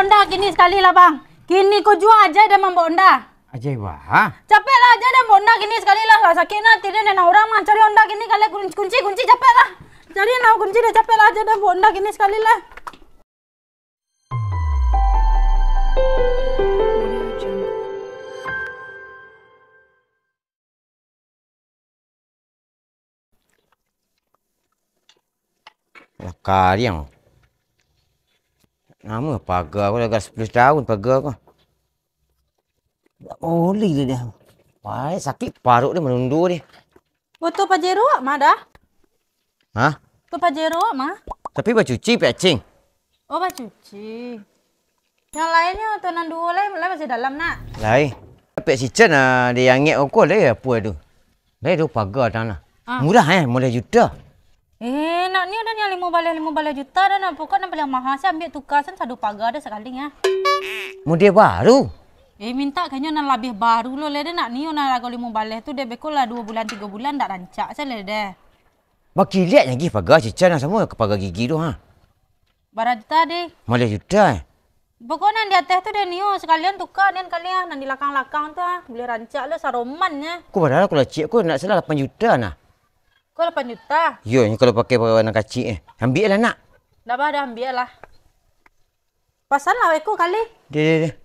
Honda kini sekali lah bang. Kini kau jual aja dan Mbak Honda. Aja wah. Capek lah aja dan Mbak Honda kini sekali lah. Sakit nanti dia nena orang mah cari Honda kini kali kunci capek lah. Cari nena kunci dia capek lah aja dan Mbak Honda kini sekali lah. Kalian. Nama pagar aku dah 10 tahun pagar aku. Tak boleh dia. Wah, sakit parut dia menundur dia. Betul Pajero mah dah. Hah? Tu Pajero mah. Tapi cuci patching. Oh, cuci. Yang lainnya tu nan dua lain masih dalam nak. Lain. Pek sicen dia yang ngek aku lah apa tu. Lain tu pagar tanah. Murah mulai juta. Nak ni ada yang 5 juta dah nak pokok nak paling mahal saya ambil tukar san satu pagar dah sekali ya. Model baru. Minta kayaknya nak lebih baru lo le nak ni nak lagu 5 tu dia bekol lah 2 bulan 3 bulan dak rancak saya le deh. Bagi lihat lagi pagar cicana semua ke pagar gigi tu ha. Berapa juta deh? Mulai juta. Pokoknya di atas tu dia nio sekalian tukar dan kalian nan di lakang-lakang tu boleh rancak lo saromannya. Aku padahal kalau cik aku nak salah 8 juta nah. Kau 8 juta? Yo, ni kalau pakai warna kacik ambil lah nak. Dah ambil lah. Pasan lah aku kali. Dia.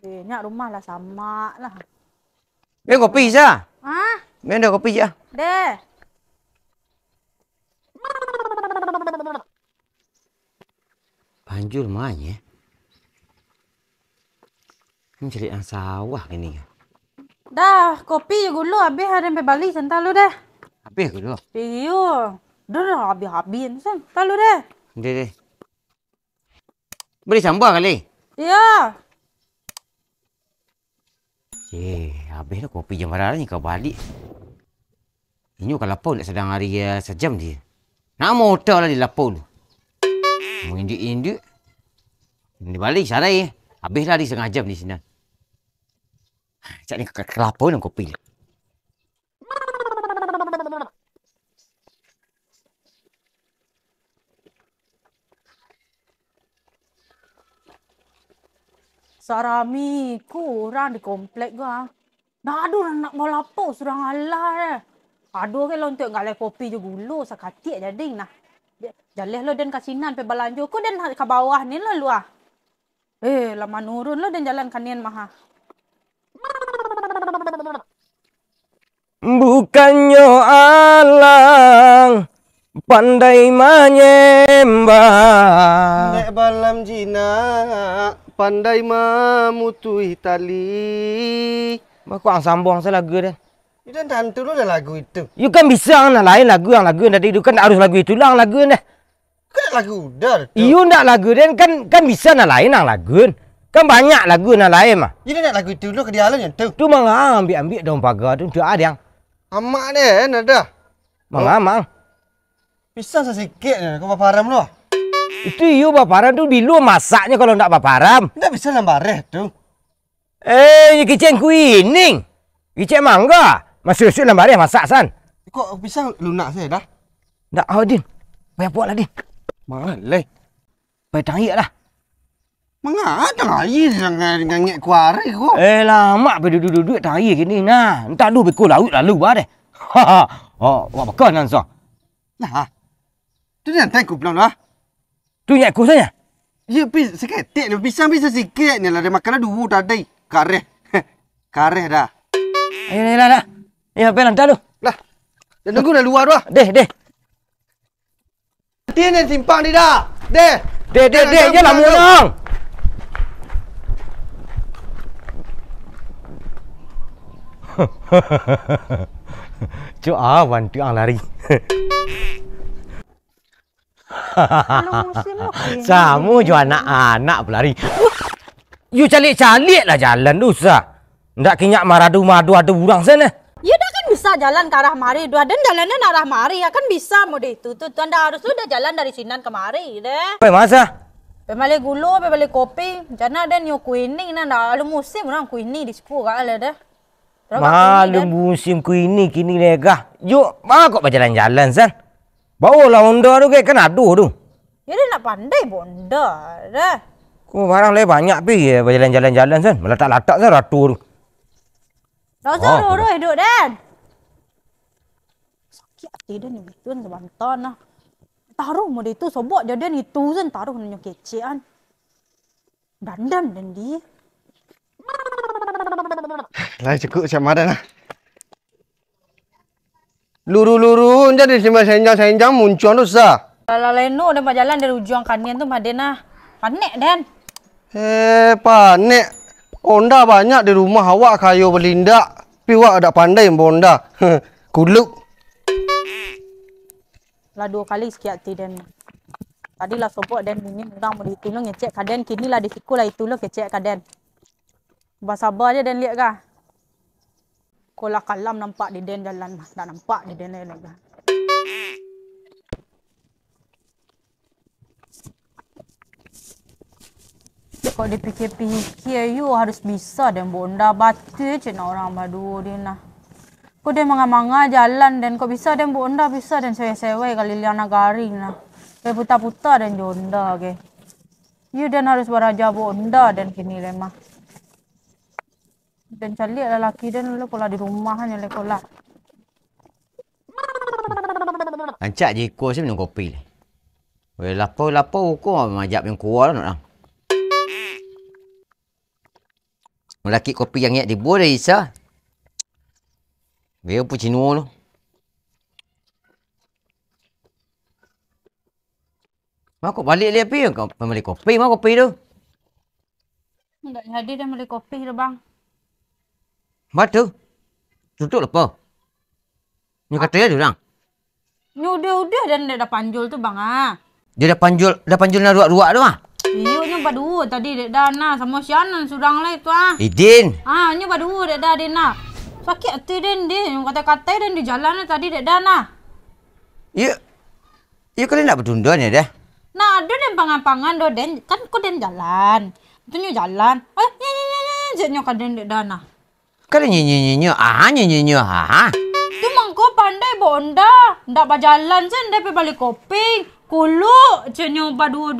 Nyak rumah lah sama lah. Biar kopi sah. Hah? Biar dah kopi je. Deh. Panjul mana? Ini cari yang sawah ini. Dah, kopi je dulu habis ada sampai balik sental lu deh. Habis ke dulu? Iyo. Dah habis sental lu deh. Deh. Boleh sambal kali? Iya. Habis dah kopi jam berapa ni kau balik. Ini kalau lapau nak sedang hari sejam dia. Nak motor lah di lapau tu. Mengindik-indik. Dia balik sarai. Habislah di setengah jam di sini. Cak ni kelapa dan kopi. Sarami kurang di komplek gua. Dah aduh nak mau lapo surang Allah dah. Aduh ke lontok galai kopi je gulu sakatik jadi nah. Jaleh lo dan kasinan pe balanjo ko dan ke bawah ni lo luah. Lama nurun lo dan jalan kanian maha. Bukannya alang pandai menyembah. Nek balam jina pandai memutui tali. Mak kuang sambung saya lagu dah. Itu tentu lo dah lagu itu. You kan bisa nak lain lagu yang lagu tadi itu kan harus lagu itu lah lagu dah. Kan lagu dah. You nak lagu dan kan bisa nak lain yang lagu. Kan banyak lagu nak lain mah. Ini nak lagu itu lo ke dia yang tu. Tu mang ambil daun pagar tu ada yang. Amak deh nada. Mang. Bisa sesikit ni kau paparam lo. Itu you baparam tu dulu masaknya kalau nak baparam. Tak bisa lambareh tu. Ni kicen kuining. Kicen mangga. Masuk-masuk lambareh masak san. Kok bisa lunak saya dah? Tak Din. Bayar puak lah Din. Malai. Bayar tangiak lah. Mengapa air dengan ngek kuari ko? Lama pergi duduk-duduk tak air gini nah. Entah dulu bekul laut lalu bah deh. Wah bakal nan so. Lah. Tu yang tak kup lah. Tu nyak ku saja. Ya pis sikit ni bisa sikit ni lah dia makan dulu tadi. Kareh. Kareh dah. Ayo lah. Ya pelan dah lu. Lah. Dah nunggu dah luar dah. Deh. Dia ni simpang dia dah. Deh. Je lah munang. Cuk awan tu ang lari. Samu jo anak-anak berlari. You calik-calik lah jalan tu sah. Ndak kinyak maradu-madu ada urang sana. Ya dah kan bisa jalan ke arah mari. Dua dan jalannya ke arah mari ya kan bisa mode itu. Tu anda harus sudah jalan dari Sinan ke mari deh. Apa masa? Pemale gulu, pemale kopi. Jana ada nyo kuini na alu musim orang kuini di sepuh kala dah. Malu musim kuini kini legah. Yuk, mak kok berjalan-jalan san. Bawa lah Honda tu kan aduh tu. Ya dia nak pandai bonda dah. Kau barang le banyak pi berjalan-jalan san. Meletak-letak san ratu tu. Dah usah dulu hidup Dan. Sakit hati dia ni betul sebantan lah. Taruh model itu sobok je dia itu san taruh nanya kecean. Dandan dan dia. Lah cukup sama dah lah. Luru-luru jadi cuma senjang-senjang muncul tu sah. Kalau Leno dia jalan dari ujung kanan tu Madena. Panik Dan. Panik. Honda banyak di rumah awak kayu berlindak. Tapi awak ada pandai bonda. Kuluk. Lah 2 kali sikit hati Dan. Tadi lah sobok Dan ini orang mau ditolong ngecek kaden. Kini lah di siku lah itu lah kecek kaden. Sabar je Dan lihat kah. Kolah kalam nampak di Den jalan mah. Tak nampak di Den lagi. Kau dipikir-pikir, you harus bisa dan bonda batu je nak orang berdua dia nah. Kau dia manga-manga jalan dan kau bisa dan bonda bisa dan sewe-sewe kali liang nagari nah. Kau putar-putar dan jonda ke. You dan harus beraja bonda dan kini lemah. Dan cari lelaki dan lu kalau di rumah hanya lekolah. Ancak je kau saya minum kopi ni. Weh lapau-lapau kau majak yang kuat nak orang. Melaki kopi yang nyak dibuat dah Isa. Dia pun cino tu. Mak kau balik dia pi kau balik kopi mak kopi tu. Enggak jadi dah beli kopi dah bang. Batu. Tutup apa? Ni kata dia orang. Ni udah dan dia dah panjul tu bang ah. Dia dah panjul nak ruak-ruak tu ah. Iyo nya berdua tadi dek dana sama sianan surang lah itu ah. Idin. Ah nya berdua dek dah dena. Sakit hati den dia yang kata-kata dan di jalan tadi dek dana. Ya. Ya kalian nak bertunda ni dah. Nah ada den pangan-pangan do den kan kau den jalan. Itu nya jalan. Nya kaden dek dana. Kalian nyanyi-nyanyi. Nyanyi-nyanyi. Tu mangko pandai bonda. Ndak berjalan sen dia pergi balik kopi. Kulu cenyo badu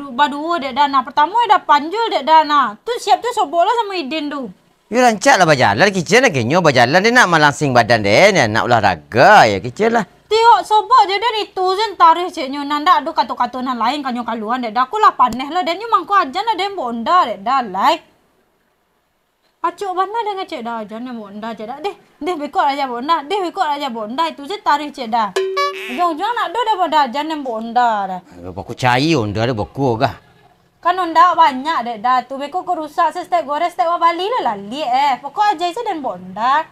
dek dana. Pertama dah panjul dek dana. Tu siap tu sobok lah sama Idin tu. Ya rancak lah berjalan. Kicin lah kenyo berjalan. Dia nak malangsing badan dia. Dia nak olahraga. Ya kicin lah. Tengok sobok je dan itu sen tarikh ceknyo. Nanda ada kata-kata nan lain kanyo kaluan dek dah. Aku lah paneh lah. Dan nyo mangko ajan lah dan bonda dek dah like. Acuk mana dengan cek dah ajan yang bonda cek dah. Deh bekot aja bonda. Deh bekot aja bonda. Itu sen tarikh cek dah. Ujung-ujung nak ada pada ajan yang bonda dah. Baku cari onda dah baku kah. Kan onda banyak dek dah. Tu beko ko rusak sestek goreng stek Bali lah lali Pokok aja isi dan bonda.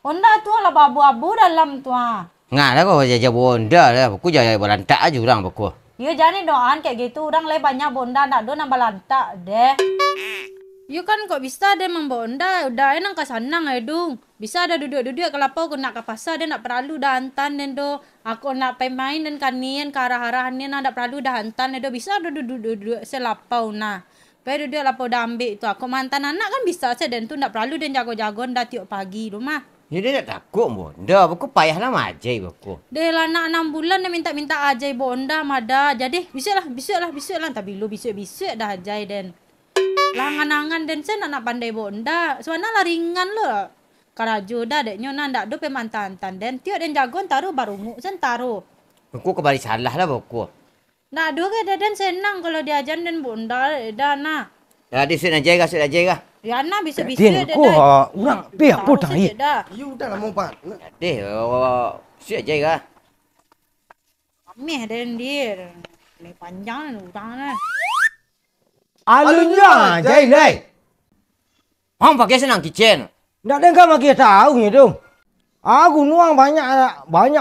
Bonda tu lah babu-abu dalam tu ah. Ngah lah kau jaja bonda lah. Baku jaja berantak aja orang baku. Ya jangan doan kayak gitu. Orang lain banyak bonda nak do nambah lantak deh. You kan kok bisa dia membonda. Udah enang ke sanang edung. Bisa ada duduk-duduk kalau aku nak ke pasar dia nak perlu dah hantan dan do. Aku nak pemain dan kanian ke arah-arahan ni nak perlu dah hantan dan do. Bisa ada duduk-duduk selapau nah. Pai duduk lapau dah ambil tu. Aku mantan anak kan bisa saya dan tu nak perlu dan jago-jago dah tiap pagi rumah. Ya dia tak takut bonda. Baku payah lah majai baku. Dia lah anak 6 bulan dia minta-minta ajai bonda mada. Jadi bisik lah. Tapi lu bisik dah ajai dan. Langan-angan dan saya nak pandai bonda. Soalnya lah ringan lo. Karajo dah deknya nanda do pemantan-tan dan tiok dan jagon taruh baru nguk sen taruh. Baku kembali salah lah baku. Nak do ke dan senang kalau diajan dan bonda dah nah. Ya dia sudah jaga kah. Ya nah bisa-bisa Din ko orang pi apa dah ni. You dah lama pak. Deh sudah jaga. Ameh dan dia. Ni panjang utang nah. Alunya jai lai. Orang pakai senang kitchen. Ndak dengar maki tahu ni tu. Aku nuang banyak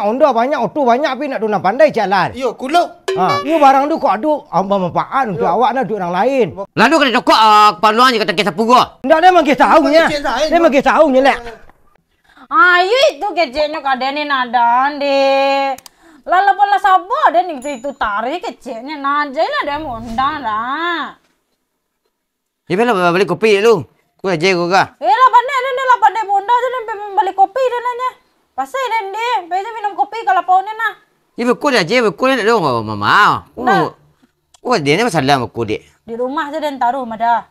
onda, banyak auto, banyak pi nak dona pandai jalan. Yo kuluk. Ni barang tu kau ada amba manfaat untuk awak nak duk orang lain. Lalu kena tokok keperluan je kata kisah pugu. Ndak ada maki tahu nya. Dia maki tahu nya lek. Ayo itu kecilnya kadang ni nadan deh. Lala pola sabar dan itu tarik kecilnya najai lah dia bonda lah. Ya bila balik kopi lu. Ku aja ku kah. Lah pandai bonda je dan balik kopi dan nanya. Pasal dan dia, biasa minum kopi kalau pau ni nah. Ya beku dah je, beku ni dah mama. Oh, dia ni masalah aku dek. Di rumah je dan taruh mada.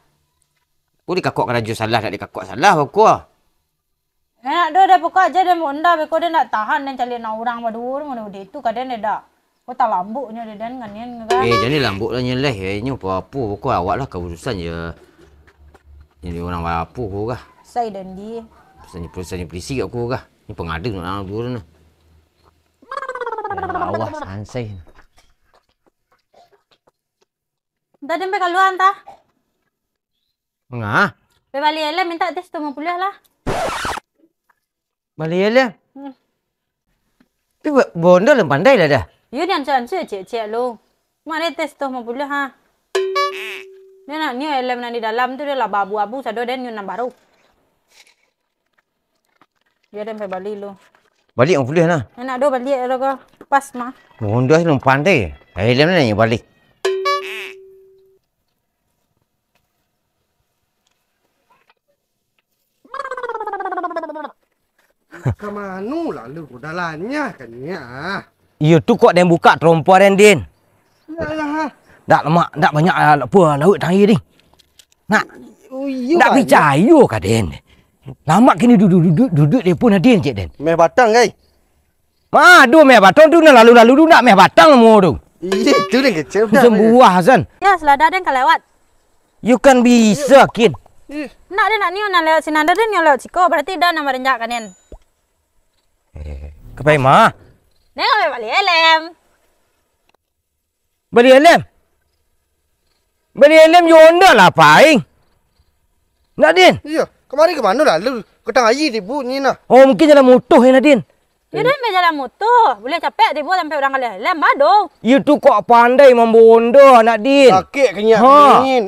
Aku dikakak kerja salah, tak dikakak salah aku. Enak dah pokok aja dan bonda beko dia nak tahan dan cari nak orang badur mana dia tu kadang dia dah. Kau tak lambuknya dia dan nganin kan. Jadi lambuk lah nyeleh. Ini apa-apa. Aku awak lah keurusan je. Jadi orang apa aku kah. Saya dan dia. Perusahaan polisi kat aku kah. Ni pengada nak dua ni. Awak sansai. Dah sampai kaluan tah. Mengah? Pergi balik elem minta tes tu 50 lah. Balik lah. Tapi bonda lah pandai lah dah. You ni ansur cek lu. Mana tes tu 50 ha. Dia nak ni elem nak di dalam tu dia lah abu-abu sado dan you nak baru. Dia dah sampai balik lu. Balik 50 lah. Enak dah balik dah kau. Pas mah. Bonda lah pandai. Elem lah ni balik. Kemana lalu dalamnya kan ya? Iya tu kok dia buka terompa dan din. Yalah. Tak lemak, tak banyak apa laut tangi ni. Nak, Oh, tak percaya kah den? Lama kini duduk dia pun ada cik den. Meh batang kai. Aduh meh batang tu nak lalu tu nak meh batang mu tu. Iya, tu dia kecil dah. Sembuah Hasan. Ya selada dan kelewat. You kan bisa kin. Nak dia nak ni nak lewat sinanda dan ni lewat siko berarti dah nama renjak kanin. Kepai mah. Ni kau balik elem. Beli elem. Beli elem yonda lah paing. Nak din. Iya, kemarin ke mana lalu? Ketang air di bunyi nah. Oh mungkin jalan motor nak din. You dah jalan motor. Boleh capek tiba sampai orang kali elem bado. You tu kok pandai membonda nak din. Sakit kenyak Ha. dingin.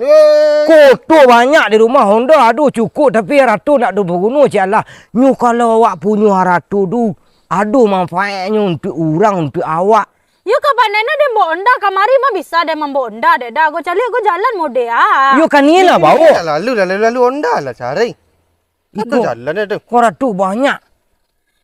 Kotor banyak di rumah Honda. Aduh cukup tapi ratu nak berguna cik Allah. Nyu kalau awak punya ratu tu. Aduh manfaatnya untuk orang, untuk awak. You kapan nena dia bonda kamari mah bisa dia membonda deh dah. Go cari go jalan mode ah. You kan ni lah bawa. Lalu onda lah cari. Itu jalan ada. Kau ratu banyak.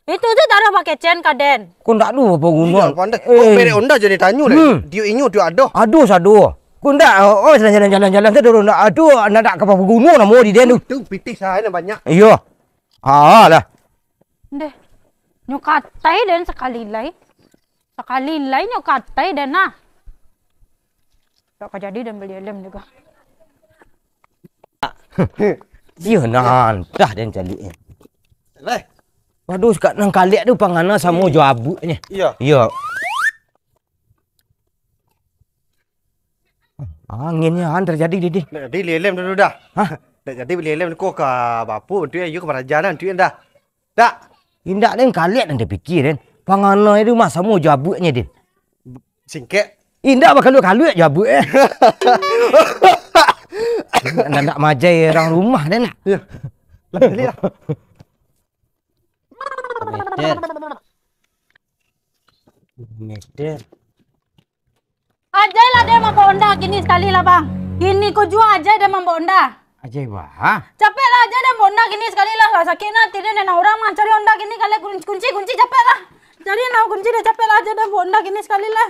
Itu je taruh pakai chain kaden. Kau tak ada apa guna. Iya, pandai. Oh, beri onda jadi tanyu lah. Dia inyu dia ada. Aduh sadu. Kau tak jalan-jalan tu dorong nak aduh nak apa guna nak mau di dia tu. Tu pitik saya banyak. Iya. Ah lah. Deh. Nyukatai dan sekali lai. Sekali lai nyukatai dan nah. Tak jadi dan beli elem juga. Iya nantah dan calik. Lai. Waduh kat nang kaliak tu pangana sama jabutnya. Iya. Iya. Anginnya han terjadi di. Nak jadi lelem dulu dah. Hah? Nak jadi beli lelem kau ke bapu tu ayu ke perajanan tu dah. Tak. Indak den kaliak dan dia fikir den. Pangana itu mah sama jabutnya den. Singkek. Indak bakal kaluak jabut nak majai orang rumah den. Ya. Lah lihat. Meter. Ajai lah dia membonda gini sekali lah bang. Gini kau jual aja dia membonda. Ajaib bah. Capek lah aja dia bonda gini sekali lah. Sakit nanti dia nak orang mah cari onda gini kali kunci capek lah. Cari nak kunci dia capek lah aja dia bonda gini sekali lah.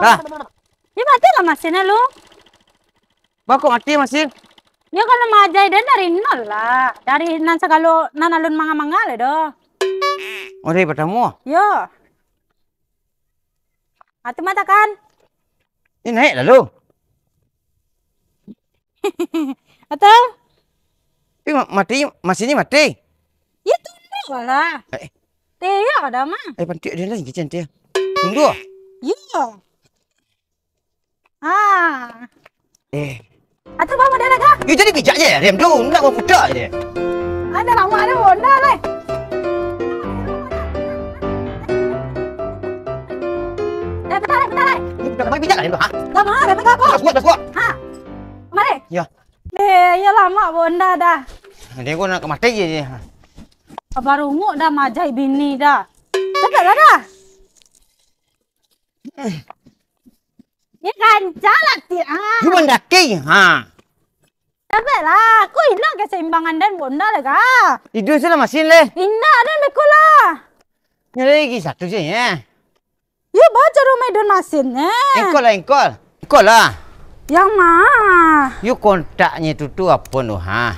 Dah. Ini mati lah mesinnya lu. Bakok mati mesin. Ya kalau majai dan dari nol lah. Dari nan segalo nan alun manga-manga le doh. Oh, dari pertama. Yo. Atu mata kan. Ini naik lalu. Atau? Tapi mati, mesinnya mati. Ya tunduk lah. Teh ada mah. Pantik dia lagi kecil dia. Tunggu. Yo. Ah. Atau bawa dia lagi? You jadi bijak je, rem tu. Nak mau putar je. Ada lama ada bonda le. Bentar. Kau bijak lah rem tu. Ha? Lama ada pegang kau. Dah kuat. Ha. Mari. Ya. Ya lama bonda dah. Dia kau nak mati je. Baru nguk dah majai bini dah. Cepat dah. Ini kancah lah You mendaki. Ha. Cepat lah. Aku hilang keseimbangan dan bonda le ka. Tidur sana mesin le. Indah dan beku lah. Ni lagi satu je ya. Ya baca rumah don mesinnya. Engkol lah. Yang mana? You kontaknya tu apa tu ha?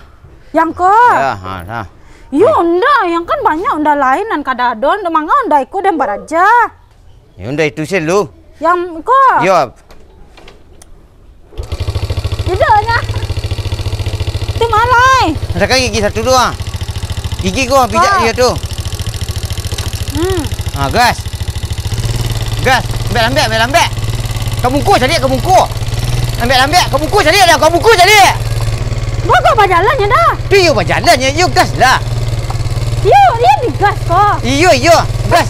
Yang ko. Ya, ha dah. Yo unda, yang kan banyak unda lain dan kadadon, mangga unda ikut dan baraja. Ya unda itu selu. Yang ko. Ya, Tidaknya. Ti malai. ada kan gigi satu dua. Gigi gua bijak dia tu. Ha, gas. Gas, ambil. Kebungkus jadi kebungkus. Ambil, kebungkus jadi dah, kebungkus jadi. Gua kok berjalannya dah. Tu you berjalannya, you gas lah. Yo, dia digas kok. Iyo, gas.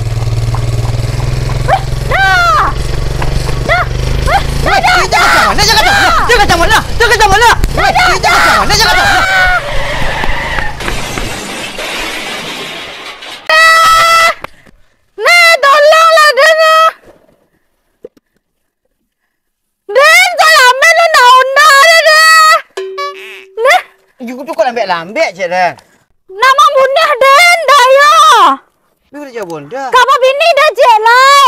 Dah. Jangan macam mana. Nih, tolonglah Den. Den, saya ambil unda deh. Nih, You tu kau lambat je dah. nama bunda Den dah ya. You dah jawab bunda. Kamu bini dah jelai.